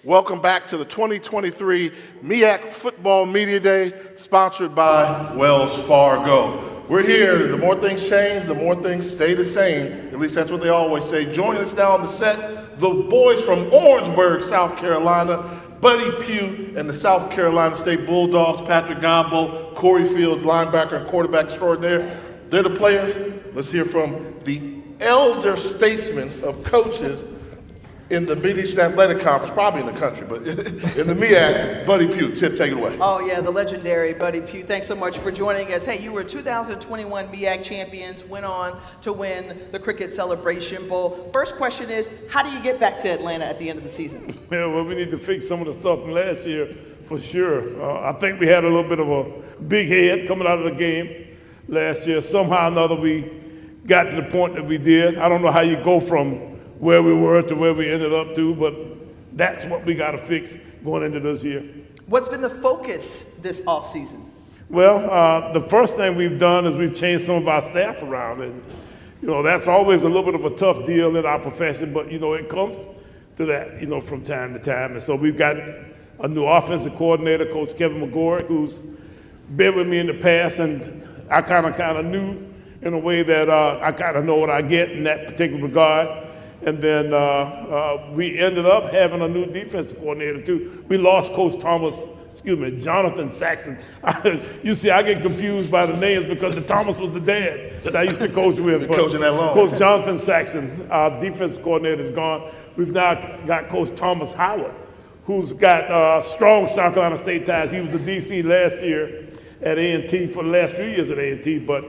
Welcome back to the 2023 MEAC Football Media Day, sponsored by Wells Fargo. We're here. The more things change, the more things stay the same. At least that's what they always say. Joining us now on the set, the boys from Orangeburg, South Carolina, Buddy Pugh and the South Carolina State Bulldogs, Patrick Godbolt, Corey Fields, linebacker and quarterback extraordinaire. They're the players. Let's hear from the elder statesman of coaches in the Mid-Eastern Athletic Conference, probably in the country, but in the MEAC, Buddy Pugh. Tip, take it away. Oh, yeah, the legendary Buddy Pugh. Thanks so much for joining us. Hey, you were 2021 MEAC champions, went on to win the Cricket Celebration Bowl. First question is, how do you get back to Atlanta at the end of the season? Yeah, well, we need to fix some of the stuff from last year, for sure. I think we had a little bit of a big head coming out of the game last year. Somehow or another, we got to the point that we did. I don't know how you go from where we were to where we ended up to, but that's what we got to fix going into this year. What's been the focus this offseason? Well, the first thing we've done is we've changed some of our staff around, and that's always a little bit of a tough deal in our profession, but it comes to that from time to time. And so we've got a new offensive coordinator, Coach Kevin McGorrick, who's been with me in the past, and I kind of knew in a way that I kind of know what I get in that particular regard. And then we ended up having a new defensive coordinator too. We lost Jonathan Saxon. You see, I get confused by the names because the Thomas was the dad that I used to coach with. Been coaching that long. Coach Jonathan Saxon, our defensive coordinator, is gone. We've now got Coach Thomas Howard, who's got strong South Carolina State ties. He was the DC last year at A&T for the last few years at A&T, but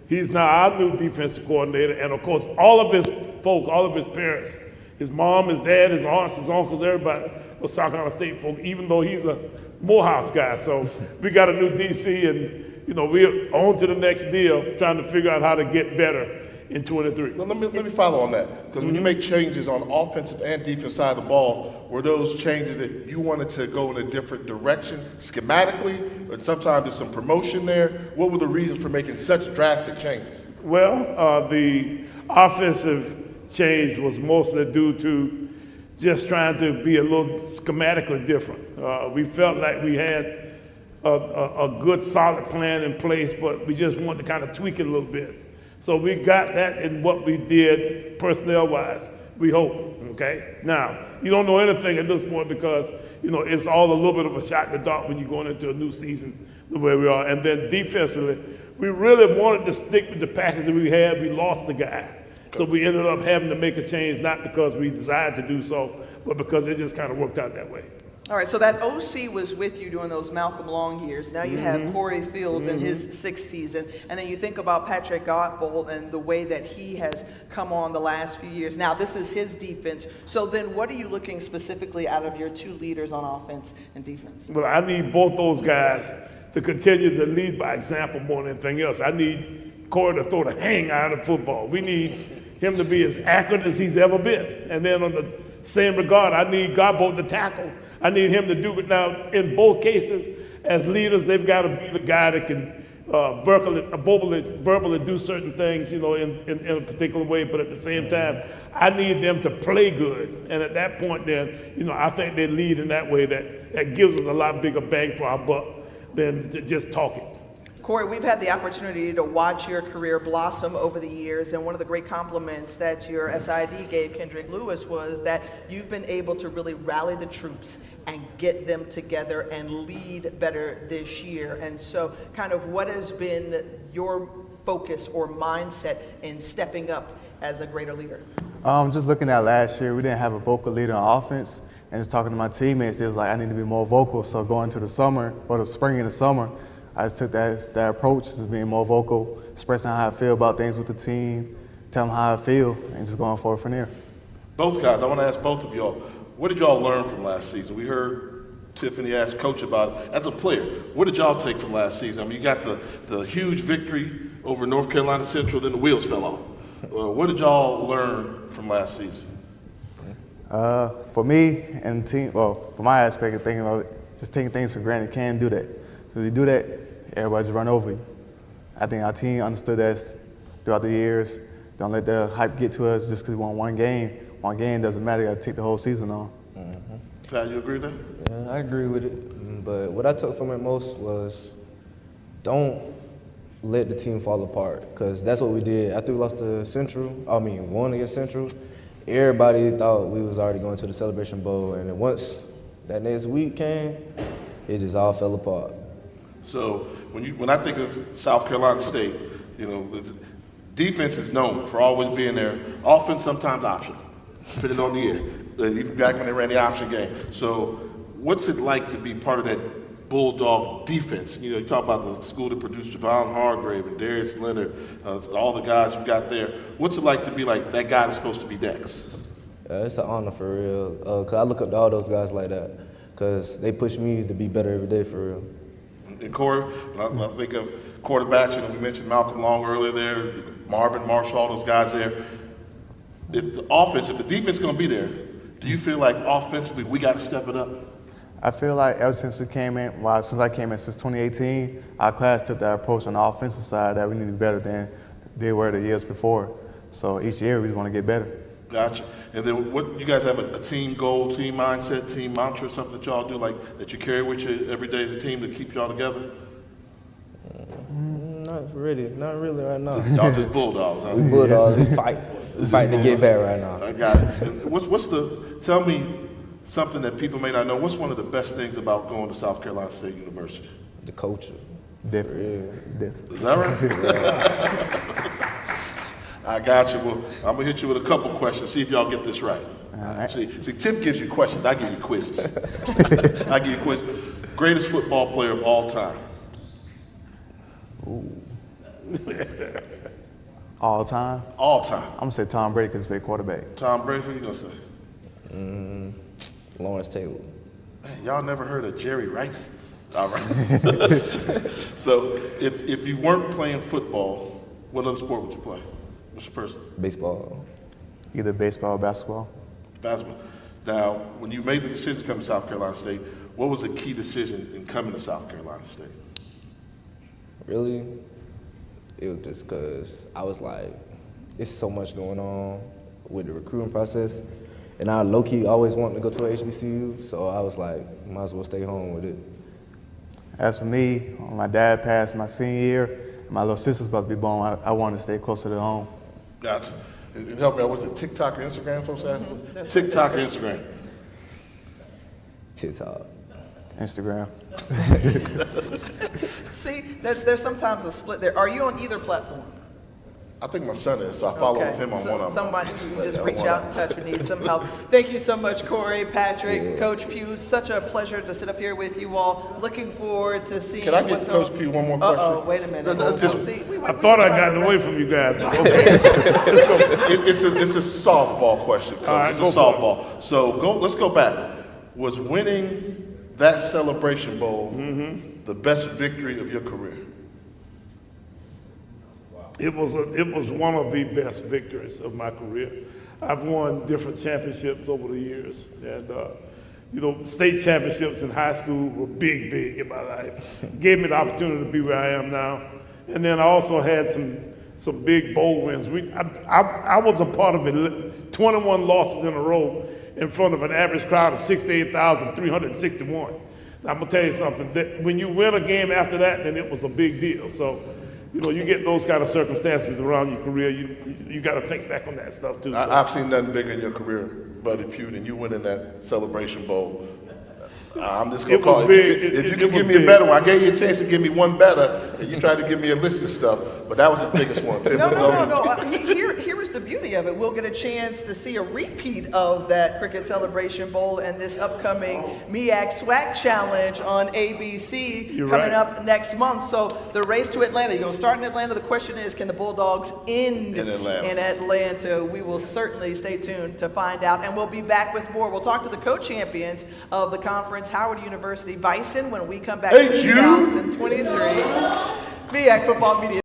he's now our new defensive coordinator, and of course, all of his folk, all of his parents, his mom, his dad, his aunts, his uncles, everybody was South Carolina State folk, even though he's a Morehouse guy. So we got a new DC, and we're on to the next deal, trying to figure out how to get better in 23. Well, let me follow on that, because when you make changes on offensive and defensive side of the ball, were those changes that you wanted to go in a different direction schematically, or sometimes there's some promotion there? What were the reasons for making such drastic changes? Well, the offensive change was mostly due to just trying to be a little schematically different. We felt like we had a good solid plan in place, but we just wanted to kind of tweak it a little bit. So we got that in what we did personnel-wise, we hope, okay? Now, you don't know anything at this point because, it's all a little bit of a shot in the dark when you're going into a new season the way we are. And then defensively, we really wanted to stick with the package that we had. We lost the guy. So we ended up having to make a change, not because we desired to do so, but because it just kind of worked out that way. All right, so that OC was with you during those Malcolm Long years. Now you have Corey Fields in his sixth season, and then you think about Patrick Godbolt and the way that he has come on the last few years. Now this is his defense. So then what are you looking specifically out of your two leaders on offense and defense? Well, I need both those guys to continue to lead by example more than anything else. I need Corey to throw the hang out of football. We need him to be as accurate as he's ever been. And then on the same regard, I need Godbolt to tackle. I need him to do it. Now, in both cases, as leaders, they've got to be the guy that can verbally do certain things, in a particular way. But at the same time, I need them to play good. And at that point, then, I think they lead in that way that gives us a lot bigger bang for our buck than just talking. Corey, we've had the opportunity to watch your career blossom over the years, and one of the great compliments that your SID gave Kendrick Lewis was that you've been able to really rally the troops and get them together and lead better this year. And so kind of what has been your focus or mindset in stepping up as a greater leader? Just looking at last year, we didn't have a vocal leader on offense, and just talking to my teammates, they was like, I need to be more vocal. So going to the summer, or the spring and the summer, I just took that approach, just being more vocal, expressing how I feel about things with the team, telling them how I feel, and just going forward from there. Both guys, I want to ask both of y'all, what did y'all learn from last season? We heard Tiffany ask Coach about it. As a player, what did y'all take from last season? I mean, you got the huge victory over North Carolina Central, then the wheels fell off. What did y'all learn from last season? For me and the team, well, for my aspect of thinking about it, just taking things for granted, can't do that. So if you do that, everybody just run over you. I think our team understood that throughout the years. Don't let the hype get to us just because we won one game. One game doesn't matter. You got to take the whole season on. Pat, you agree with that? Yeah, I agree with it. But what I took from it most was don't let the team fall apart, because that's what we did. After we lost to won against Central, everybody thought we was already going to the Celebration Bowl, and then once that next week came, it just all fell apart. So when I think of South Carolina State, defense is known for always being there. Offense sometimes optional, depending on the year. Even back when they ran the option game. So what's it like to be part of that Bulldog defense? You talk about the school that produced Javon Hargrave and Darius Leonard, all the guys you've got there. What's it like to be like that guy that's supposed to be next? It's an honor for real, because I look up to all those guys like that, because they push me to be better every day for real. And Corey, when I think of quarterbacks, we mentioned Malcolm Long earlier there, Marvin Marshall, all those guys there. If the defense is going to be there, do you feel like offensively we got to step it up? I feel like ever since I came in since 2018, our class took that approach on the offensive side that we need to be better than they were the years before. So each year we just want to get better. Gotcha. And then what, you guys have a team goal, team mindset, team mantra, something that y'all do like that you carry with you every day as a team to keep y'all together? Not really right now. Y'all just Bulldogs, huh? We Bulldogs, we fight. We fighting to get back right now. I got it. And tell me something that people may not know. What's one of the best things about going to South Carolina State University? The culture. Different. Is that right? I got you. Well, I'm going to hit you with a couple questions, see if y'all get this right. All right. See, Tim gives you questions. I give you quizzes. I give you quizzes. Greatest football player of all time? All time? All time. I'm going to say Tom Brady because he's a big quarterback. Tom Brady, what you going to say? Lawrence Taylor. Man, y'all never heard of Jerry Rice? All right. So if you weren't playing football, what other sport would you play? What's your first? Baseball. Either baseball or basketball. Basketball. Now, when you made the decision to come to South Carolina State, what was the key decision in coming to South Carolina State? Really, it was just because I was like, it's so much going on with the recruiting process, and I low-key always wanted to go to a HBCU, so I was like, might as well stay home with it. As for me, when my dad passed my senior year, my little sister's about to be born, I wanted to stay closer to home. Gotcha. And help me out, was it TikTok or Instagram, folks ask? TikTok or Instagram? TikTok. Instagram. See, there's sometimes a split there. Are you on either platform? I think my son is, so I follow him on one of them. Somebody who just reach out and touch. We need some help. Thank you so much, Corey, Patrick, Coach Pugh. Such a pleasure to sit up here with you all. Looking forward to seeing Can I what's get going Coach Pugh one more question? Uh-oh, wait a minute. I thought I gotten away from you guys. It's a softball question, Coach. All right, it's a go for softball. So let's go back. Was winning that Celebration Bowl the best victory of your career? It was one of the best victories of my career. I've won different championships over the years, and state championships in high school were big in my life. Gave me the opportunity to be where I am now, and then I also had some big bowl wins. I was a part of it, 21 losses in a row in front of an average crowd of 68,361. Now, I'm gonna tell you something. That when you win a game after that, then it was a big deal. So. You get those kind of circumstances around your career, you got to think back on that stuff too. I've seen nothing bigger in your career, Buddy Pugh, than you winning that Celebration Bowl. I'm just going to call it. If you can give me a better one, I gave you a chance to give me one better, and you tried to give me a list of stuff, but that was the biggest one. No. Here is the beauty of it. We'll get a chance to see a repeat of that Cricket Celebration Bowl and this upcoming MEAC SWAC Challenge on ABC coming up next month. So the race to Atlanta, you're going to start in Atlanta. The question is, can the Bulldogs end in Atlanta? We will certainly stay tuned to find out, and we'll be back with more. We'll talk to the co-champions of the conference, Howard University Bison, when we come back in 2023. MEAC Football Media.